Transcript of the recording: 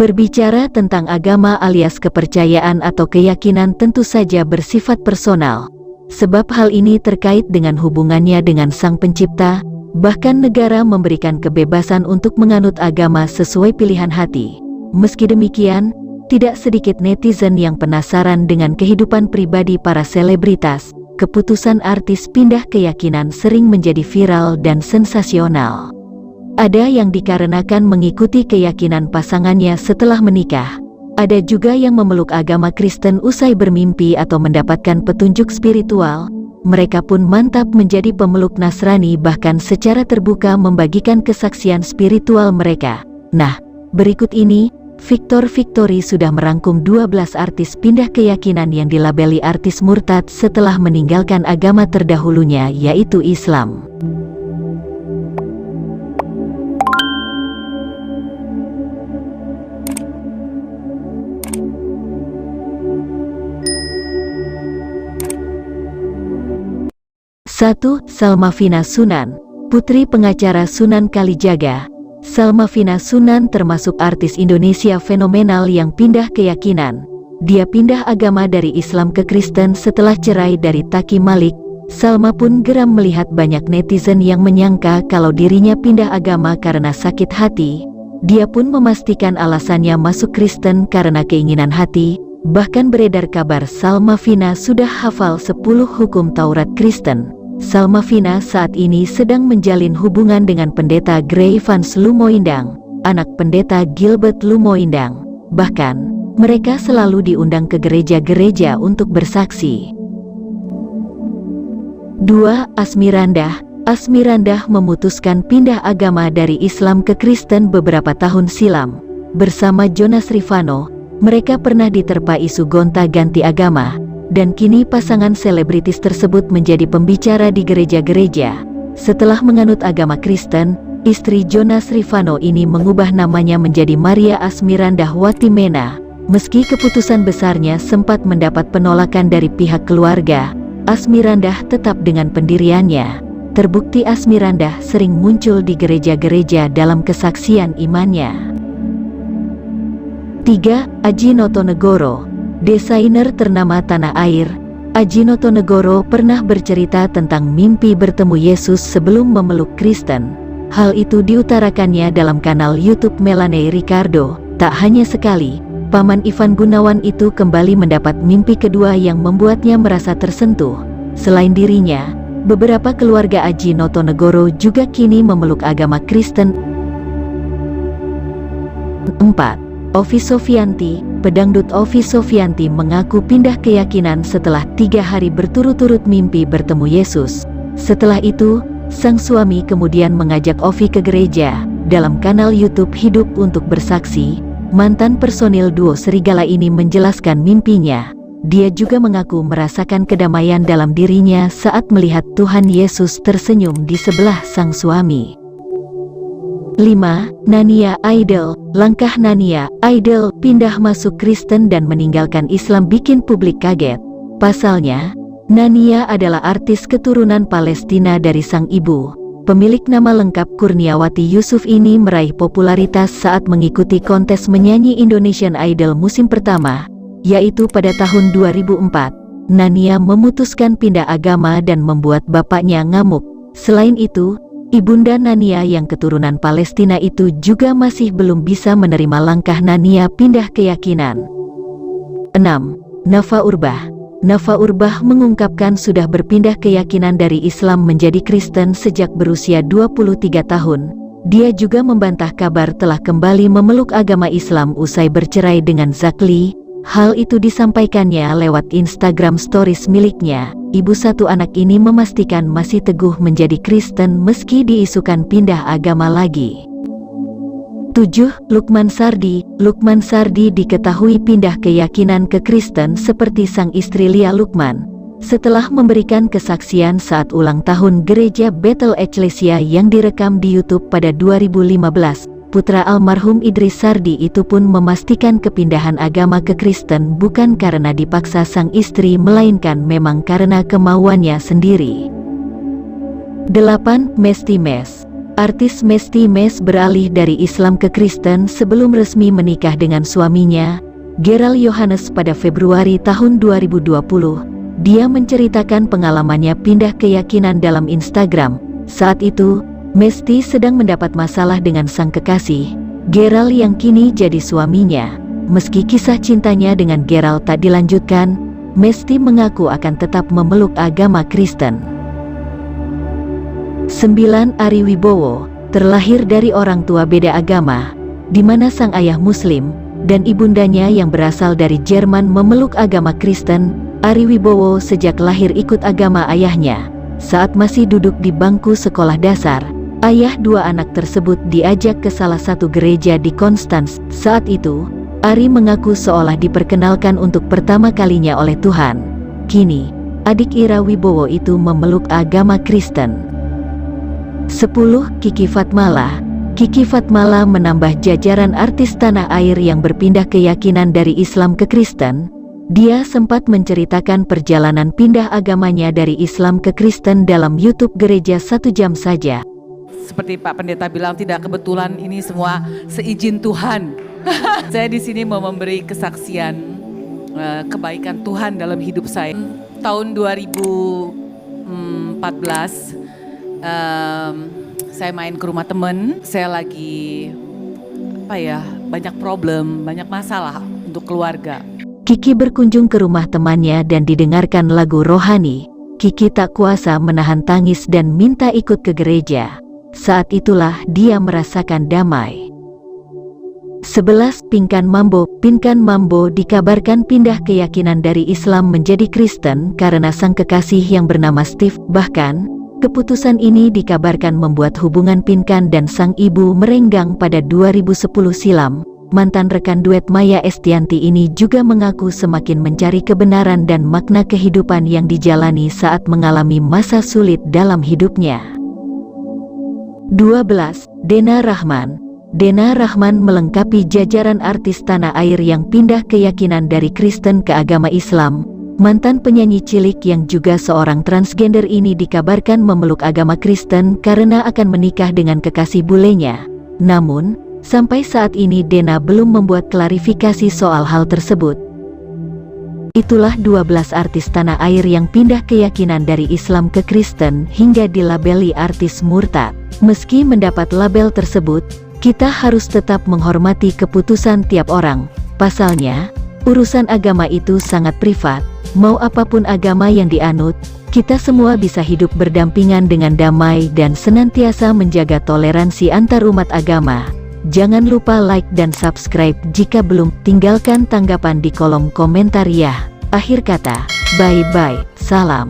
Berbicara tentang agama alias kepercayaan atau keyakinan tentu saja bersifat personal, sebab hal ini terkait dengan hubungannya dengan Sang Pencipta. Bahkan negara memberikan kebebasan untuk menganut agama sesuai pilihan hati. Meski demikian, tidak sedikit netizen yang penasaran dengan kehidupan pribadi para selebritas. Keputusan artis pindah keyakinan sering menjadi viral dan sensasional. Ada yang dikarenakan mengikuti keyakinan pasangannya setelah menikah. Ada juga yang memeluk agama Kristen usai bermimpi atau mendapatkan petunjuk spiritual. Mereka pun mantap menjadi pemeluk Nasrani, bahkan secara terbuka membagikan kesaksian spiritual mereka. Nah, berikut ini, Victor Victory sudah merangkum 12 artis pindah keyakinan yang dilabeli artis murtad setelah meninggalkan agama terdahulunya, yaitu Islam. Satu, Salmavina Sunan, putri pengacara Sunan Kalijaga. Salmavina Sunan termasuk artis Indonesia fenomenal yang pindah keyakinan. Dia pindah agama dari Islam ke Kristen setelah cerai dari Taki Malik. Salma pun geram melihat banyak netizen yang menyangka kalau dirinya pindah agama karena sakit hati. Dia pun memastikan alasannya masuk Kristen karena keinginan hati. Bahkan beredar kabar Salmavina sudah hafal 10 hukum Taurat Kristen. Salmavina saat ini sedang menjalin hubungan dengan pendeta Gray Vance Lumoindang, anak pendeta Gilbert Lumoindang. Bahkan, mereka selalu diundang ke gereja-gereja untuk bersaksi. 2. Asmirandah. Asmirandah memutuskan pindah agama dari Islam ke Kristen beberapa tahun silam. Bersama Jonas Rivano, mereka pernah diterpa isu gonta-ganti agama. Dan kini pasangan selebritis tersebut menjadi pembicara di gereja-gereja. Setelah menganut agama Kristen, istri Jonas Rivano ini mengubah namanya menjadi Maria Asmirandah Watimena. Meski keputusan besarnya sempat mendapat penolakan dari pihak keluarga, Asmirandah tetap dengan pendiriannya. Terbukti Asmirandah sering muncul di gereja-gereja dalam kesaksian imannya. 3. Aji Notonegoro. Desainer ternama tanah air, Aji Notonegoro pernah bercerita tentang mimpi bertemu Yesus sebelum memeluk Kristen. Hal itu diutarakannya dalam kanal YouTube Melanie Ricardo. Tak hanya sekali, Paman Ivan Gunawan itu kembali mendapat mimpi kedua yang membuatnya merasa tersentuh. Selain dirinya, beberapa keluarga Aji Notonegoro juga kini memeluk agama Kristen. 4. Ovi Sofianti. Pedangdut Ovi Sofianti mengaku pindah keyakinan setelah 3 hari berturut-turut mimpi bertemu Yesus. Setelah itu, sang suami kemudian mengajak Ovi ke gereja. Dalam kanal YouTube Hidup untuk Bersaksi, mantan personil duo Serigala ini menjelaskan mimpinya. Dia juga mengaku merasakan kedamaian dalam dirinya saat melihat Tuhan Yesus tersenyum di sebelah sang suami. 5. Nania Idol. Langkah Nania Idol pindah masuk Kristen dan meninggalkan Islam bikin publik kaget. Pasalnya, Nania adalah artis keturunan Palestina dari sang ibu. Pemilik nama lengkap Kurniawati Yusuf ini meraih popularitas saat mengikuti kontes menyanyi Indonesian Idol musim pertama, yaitu pada tahun 2004. Nania memutuskan pindah agama dan membuat bapaknya ngamuk. Selain itu, Ibunda Nania yang keturunan Palestina itu juga masih belum bisa menerima langkah Nania pindah keyakinan. 6. Nafa Urbah. Nafa Urbah mengungkapkan sudah berpindah keyakinan dari Islam menjadi Kristen sejak berusia 23 tahun. Dia juga membantah kabar telah kembali memeluk agama Islam usai bercerai dengan Zakli. Hal itu disampaikannya lewat Instagram Stories miliknya. Ibu satu anak ini memastikan masih teguh menjadi Kristen meski diisukan pindah agama lagi. 7. Lukman Sardi. Lukman Sardi diketahui pindah keyakinan ke Kristen seperti sang istri Lia Lukman. Setelah memberikan kesaksian saat ulang tahun gereja Bethel Ecclesia yang direkam di YouTube pada 2015, putra almarhum Idris Sardi itu pun memastikan kepindahan agama ke Kristen bukan karena dipaksa sang istri melainkan memang karena kemauannya sendiri. 8. Mesti Mes. artis Mesti Mes beralih dari Islam ke Kristen sebelum resmi menikah dengan suaminya, Gerald Yohanes pada Februari tahun 2020. Dia menceritakan pengalamannya pindah keyakinan dalam Instagram. Saat itu, Mesti sedang mendapat masalah dengan sang kekasih, Gerald yang kini jadi suaminya. Meski kisah cintanya dengan Gerald tak dilanjutkan, Mesti mengaku akan tetap memeluk agama Kristen. 9. Ari Wibowo terlahir dari orang tua beda agama, di mana sang ayah Muslim dan ibundanya yang berasal dari Jerman memeluk agama Kristen. Ari Wibowo sejak lahir ikut agama ayahnya. Saat masih duduk di bangku sekolah dasar, ayah dua anak tersebut diajak ke salah satu gereja di Konstans. Saat itu, Ari mengaku seolah diperkenalkan untuk pertama kalinya oleh Tuhan. Kini, adik Ira Wibowo itu memeluk agama Kristen. 10. Kiki Fatmala. Kiki Fatmala menambah jajaran artis tanah air yang berpindah keyakinan dari Islam ke Kristen. Dia sempat menceritakan perjalanan pindah agamanya dari Islam ke Kristen dalam YouTube Gereja 1 Jam Saja. Seperti Pak Pendeta bilang, tidak kebetulan, ini semua seizin Tuhan. Saya di sini mau memberi kesaksian kebaikan Tuhan dalam hidup saya. Tahun 2014 saya main ke rumah temen. Saya lagi banyak problem, banyak masalah untuk keluarga. Kiki berkunjung ke rumah temannya dan didengarkan lagu rohani. Kiki tak kuasa menahan tangis dan minta ikut ke gereja. Saat itulah dia merasakan damai. 11. Pinkan Mambo. Pinkan Mambo dikabarkan pindah keyakinan dari Islam menjadi Kristen karena sang kekasih yang bernama Steve. Bahkan, keputusan ini dikabarkan membuat hubungan Pinkan dan sang ibu merenggang pada 2010 silam. Mantan rekan duet Maya Estianty ini juga mengaku semakin mencari kebenaran dan makna kehidupan yang dijalani saat mengalami masa sulit dalam hidupnya. 12. Dena Rahman. Dena Rahman melengkapi jajaran artis tanah air yang pindah keyakinan dari Kristen ke agama Islam. Mantan penyanyi cilik yang juga seorang transgender ini dikabarkan memeluk agama Kristen karena akan menikah dengan kekasih bulenya. Namun, sampai saat ini Dena belum membuat klarifikasi soal hal tersebut. Itulah 12 artis tanah air yang pindah keyakinan dari Islam ke Kristen hingga dilabeli artis murtad. Meski mendapat label tersebut, kita harus tetap menghormati keputusan tiap orang. Pasalnya, urusan agama itu sangat privat. Mau apapun agama yang dianut, kita semua bisa hidup berdampingan dengan damai dan senantiasa menjaga toleransi antar umat agama. Jangan lupa like dan subscribe jika belum. Tinggalkan tanggapan di kolom komentar ya. Akhir kata, bye-bye, salam.